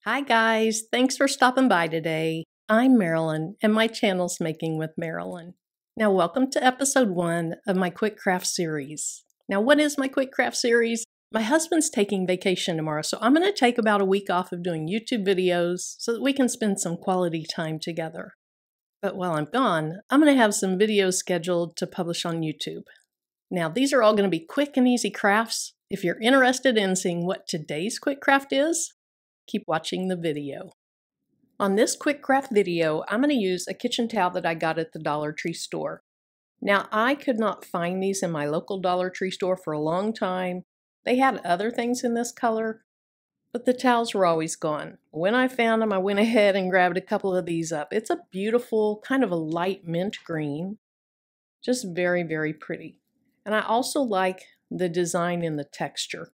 Hi guys, thanks for stopping by today. I'm Marilyn and my channel's Making with Marilyn. Now welcome to episode 1 of my Quick Craft series. Now what is my Quick Craft series? My husband's taking vacation tomorrow, so I'm going to take about a week off of doing YouTube videos so that we can spend some quality time together. But while I'm gone, I'm going to have some videos scheduled to publish on YouTube. Now these are all going to be quick and easy crafts. If you're interested in seeing what today's quick craft is, keep watching the video. On this quick craft video, I'm going to use a kitchen towel that I got at the Dollar Tree store. Now, I could not find these in my local Dollar Tree store for a long time. They had other things in this color, but the towels were always gone. When I found them, I went ahead and grabbed a couple of these up. It's a beautiful, kind of a light mint green. Just very, very pretty. And I also like the design and the texture.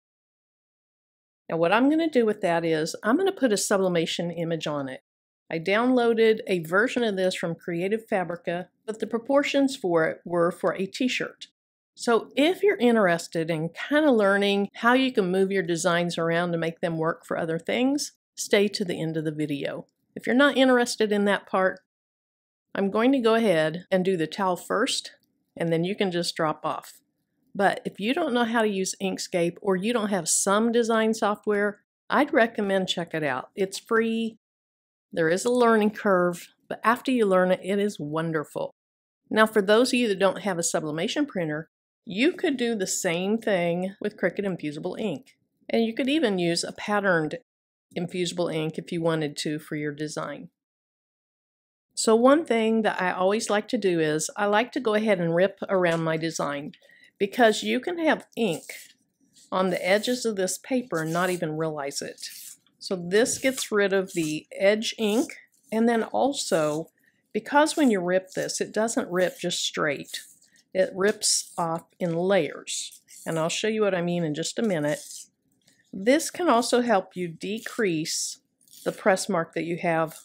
Now what I'm going to do with that is I'm going to put a sublimation image on it. I downloaded a version of this from Creative Fabrica, but the proportions for it were for a t-shirt. So if you're interested in kind of learning how you can move your designs around to make them work for other things, stay to the end of the video. If you're not interested in that part, I'm going to go ahead and do the towel first, and then you can just drop off. But if you don't know how to use Inkscape or you don't have some design software, I'd recommend check it out. It's free. There is a learning curve, but after you learn it, it is wonderful. Now, for those of you that don't have a sublimation printer, you could do the same thing with Cricut Infusible Ink. And you could even use a patterned infusible ink if you wanted to for your design. So one thing that I always like to do is I like to go ahead and rip around my design, because you can have ink on the edges of this paper and not even realize it. So this gets rid of the edge ink, and then also, because when you rip this, it doesn't rip just straight. It rips off in layers, and I'll show you what I mean in just a minute. This can also help you decrease the press mark that you have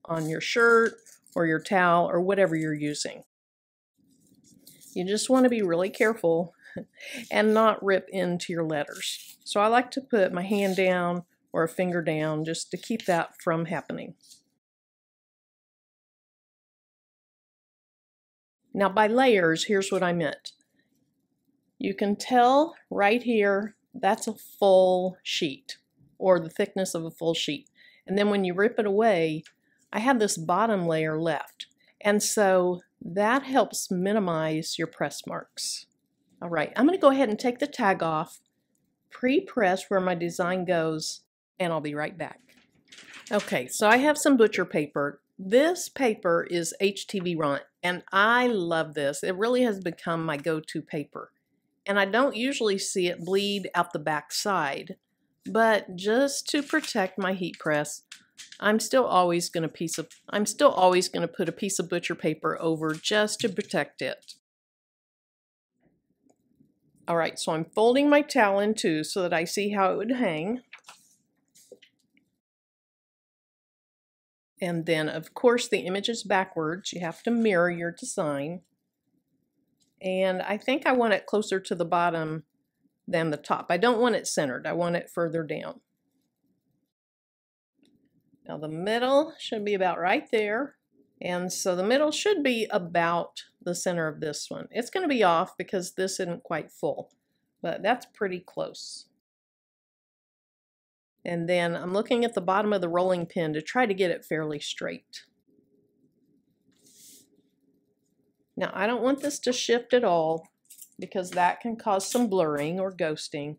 on your shirt or your towel or whatever you're using. You just want to be really careful and not rip into your letters. So I like to put my hand down or a finger down just to keep that from happening. Now by layers, here's what I meant. You can tell right here, that's a full sheet, or the thickness of a full sheet. And then when you rip it away, I have this bottom layer left. And so that helps minimize your press marks. All right, I'm going to go ahead and take the tag off, pre-press where my design goes, and I'll be right back. Okay, so I have some butcher paper. This paper is HTV Ront, and I love this. It really has become my go-to paper. And I don't usually see it bleed out the back side, but just to protect my heat press, I'm still always going to put a piece of butcher paper over just to protect it. All right, so I'm folding my towel in two so that I see how it would hang. And then, of course, the image is backwards. You have to mirror your design. And I think I want it closer to the bottom than the top. I don't want it centered. I want it further down. Now the middle should be about right there. And so the middle should be about the center of this one. It's going to be off because this isn't quite full, but that's pretty close. And then I'm looking at the bottom of the rolling pin to try to get it fairly straight. Now I don't want this to shift at all because that can cause some blurring or ghosting.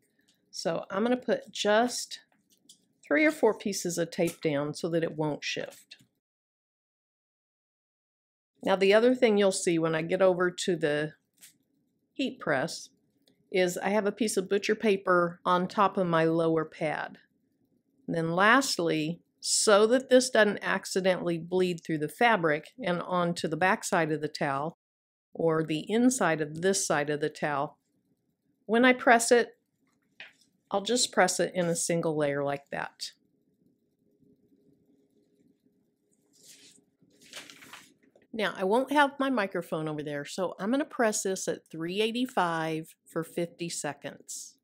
So I'm going to put just 3 or 4 pieces of tape down so that it won't shift. Now the other thing you'll see when I get over to the heat press is I have a piece of butcher paper on top of my lower pad. And then lastly, so that this doesn't accidentally bleed through the fabric and onto the back side of the towel or the inside of this side of the towel, when I press it, I'll just press it in a single layer like that. Now, I won't have my microphone over there, so I'm going to press this at 385 for 50 seconds.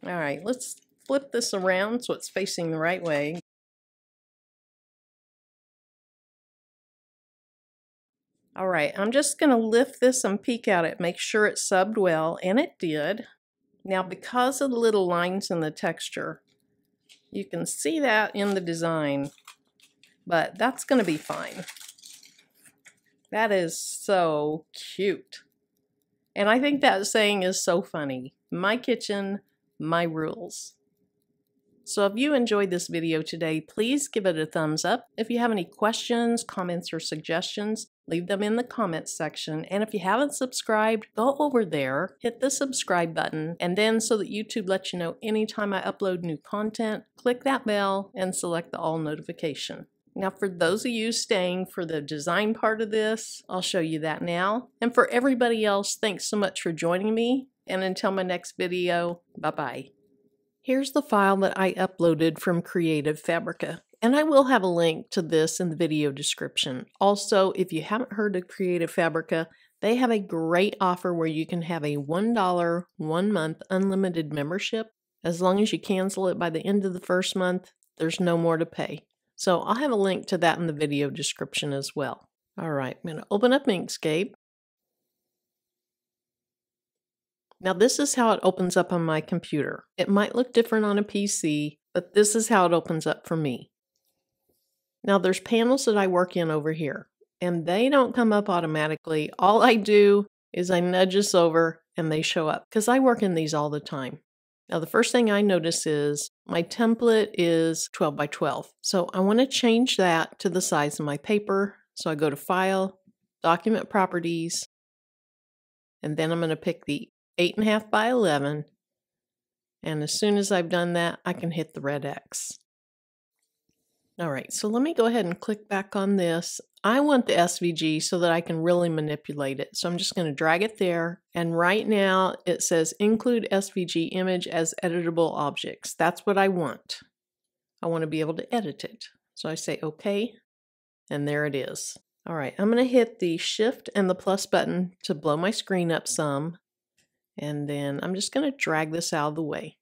All right, let's flip this around so it's facing the right way. All right, I'm just going to lift this and peek at it, make sure it subbed well, and it did. Now, because of the little lines in the texture, you can see that in the design, but that's going to be fine. That is so cute. And I think that saying is so funny. My kitchen, my rules. So if you enjoyed this video today, please give it a thumbs up. If you have any questions, comments, or suggestions, leave them in the comments section. And if you haven't subscribed, go over there, hit the subscribe button, and then so that YouTube lets you know anytime I upload new content, click that bell and select the all notification. Now for those of you staying for the design part of this, I'll show you that now. And for everybody else, thanks so much for joining me. And until my next video, bye-bye. Here's the file that I uploaded from Creative Fabrica, and I will have a link to this in the video description. Also, if you haven't heard of Creative Fabrica, they have a great offer where you can have a $1 1-month unlimited membership. As long as you cancel it by the end of the first month, there's no more to pay. So I'll have a link to that in the video description as well. All right, I'm going to open up Inkscape. Now this is how it opens up on my computer. It might look different on a PC, but this is how it opens up for me. Now there's panels that I work in over here, and they don't come up automatically. All I do is I nudge this over and they show up, because I work in these all the time. Now the first thing I notice is my template is 12 by 12. So I want to change that to the size of my paper. So I go to File, Document Properties, and then I'm going to pick the 8.5 by 11, and as soon as I've done that, I can hit the red X. All right, so let me go ahead and click back on this. I want the SVG so that I can really manipulate it. So I'm just going to drag it there, and right now it says include SVG image as editable objects. That's what I want. I want to be able to edit it. So I say OK, and there it is. All right, I'm going to hit the Shift and the plus button to blow my screen up some. And then I'm just going to drag this out of the way,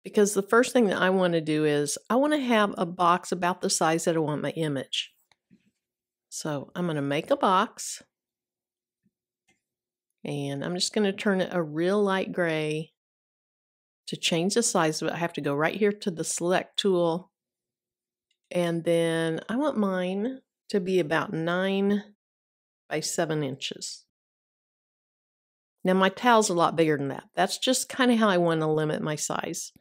because the first thing that I want to do is I want to have a box about the size that I want my image. So I'm going to make a box, and I'm just going to turn it a real light gray. To change the size of it, I have to go right here to the select tool, and then I want mine to be about 9 by 7 inches. Now my tile's a lot bigger than that. That's just kind of how I want to limit my size.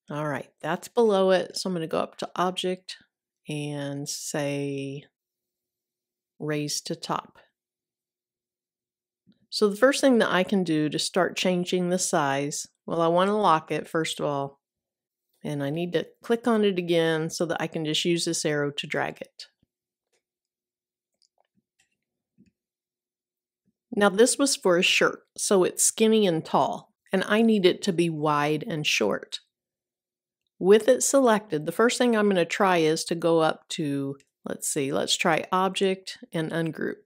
All right, that's below it. So I'm going to go up to Object and say Raise to Top. So the first thing that I can do to start changing the size, well, I want to lock it first of all. And I need to click on it again so that I can just use this arrow to drag it. Now this was for a shirt, so it's skinny and tall, and I need it to be wide and short. With it selected, the first thing I'm going to try is to go up to, let's try Object and Ungroup.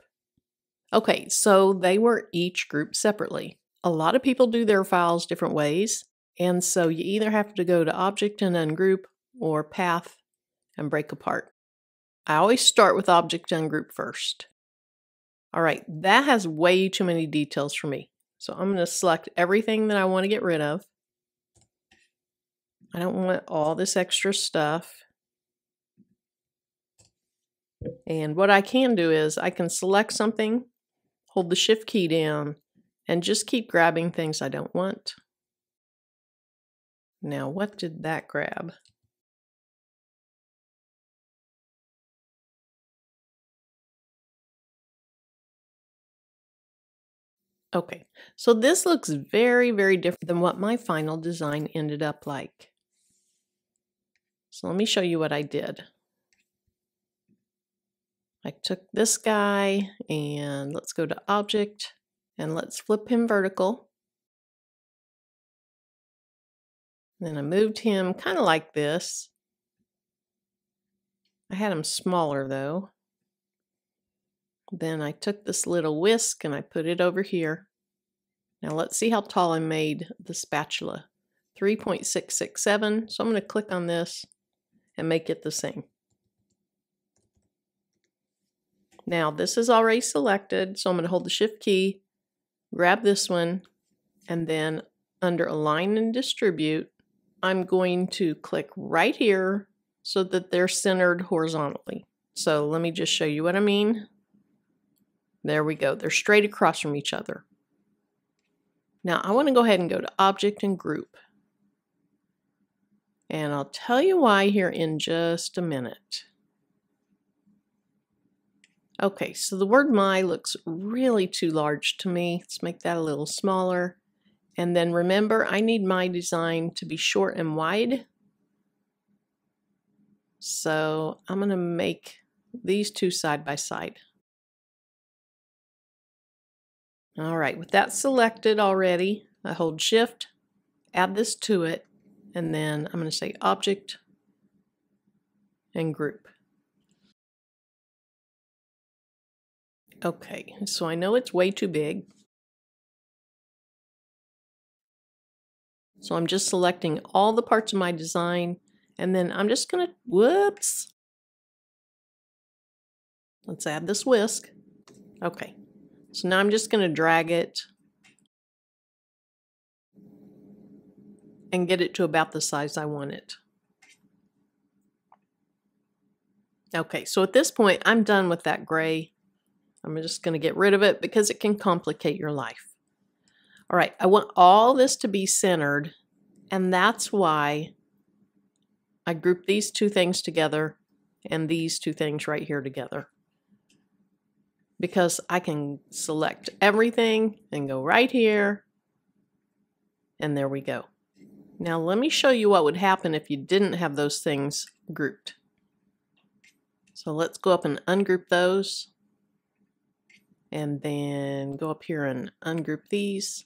Okay, so they were each grouped separately. A lot of people do their files different ways, and so you either have to go to Object and Ungroup or Path and Break Apart. I always start with Object Ungroup first. All right, that has way too many details for me. So I'm going to select everything that I want to get rid of. I don't want all this extra stuff. And what I can do is I can select something, hold the Shift key down, and just keep grabbing things I don't want. Now, what did that grab? Okay, so this looks very, very different than what my final design ended up like. So let me show you what I did. I took this guy and let's go to Object and let's flip him vertical. Then I moved him kind of like this. I had him smaller though. Then I took this little whisk and I put it over here. Now let's see how tall I made the spatula. 3.667. So I'm going to click on this and make it the same. Now this is already selected, so I'm going to hold the Shift key, grab this one, and then under Align and Distribute, I'm going to click right here so that they're centered horizontally. So let me just show you what I mean. There we go. They're straight across from each other. Now I want to go ahead and go to Object and Group. And I'll tell you why here in just a minute. Okay, so the word my looks really too large to me. Let's make that a little smaller. And then remember, I need my design to be short and wide. So I'm going to make these two side by side. All right, with that selected already, I hold Shift, add this to it, and then I'm going to say Object and Group. Okay, so I know it's way too big. So I'm just selecting all the parts of my design, and then I'm just going to, whoops. Let's add this whisk. Okay, so now I'm just going to drag it and get it to about the size I want it. Okay, so at this point, I'm done with that gray. I'm just going to get rid of it because it can complicate your life. All right, I want all this to be centered, and that's why I grouped these two things together and these two things right here together. Because I can select everything and go right here, and there we go. Now let me show you what would happen if you didn't have those things grouped. So let's go up and ungroup those. And then go up here and ungroup these.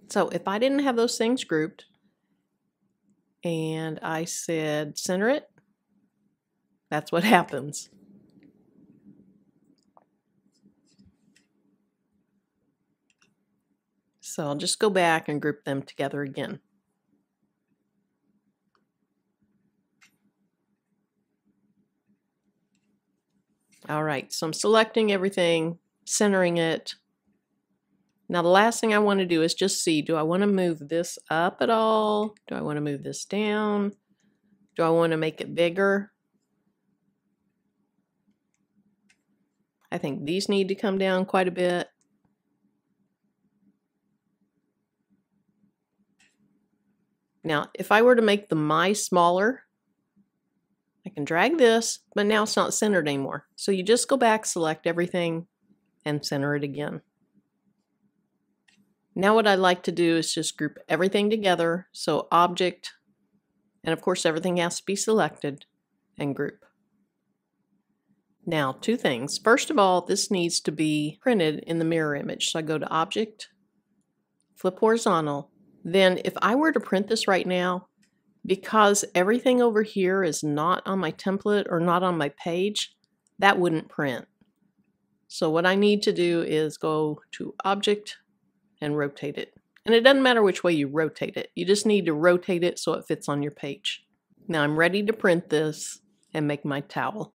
So if I didn't have those things grouped and I said center it, that's what happens. So I'll just go back and group them together again. All right, so I'm selecting everything, centering it. Now the last thing I want to do is just see, do I want to move this up at all? Do I want to move this down? Do I want to make it bigger? I think these need to come down quite a bit. Now, if I were to make the my smaller, I can drag this, but now it's not centered anymore. So you just go back, select everything, and center it again. Now what I'd like to do is just group everything together. So Object, and of course everything has to be selected, and Group. Now, two things. First of all, this needs to be printed in the mirror image. So I go to Object, flip horizontal. Then if I were to print this right now, because everything over here is not on my template or not on my page, that wouldn't print. So what I need to do is go to Object and rotate it. And it doesn't matter which way you rotate it. You just need to rotate it so it fits on your page. Now I'm ready to print this and make my towel.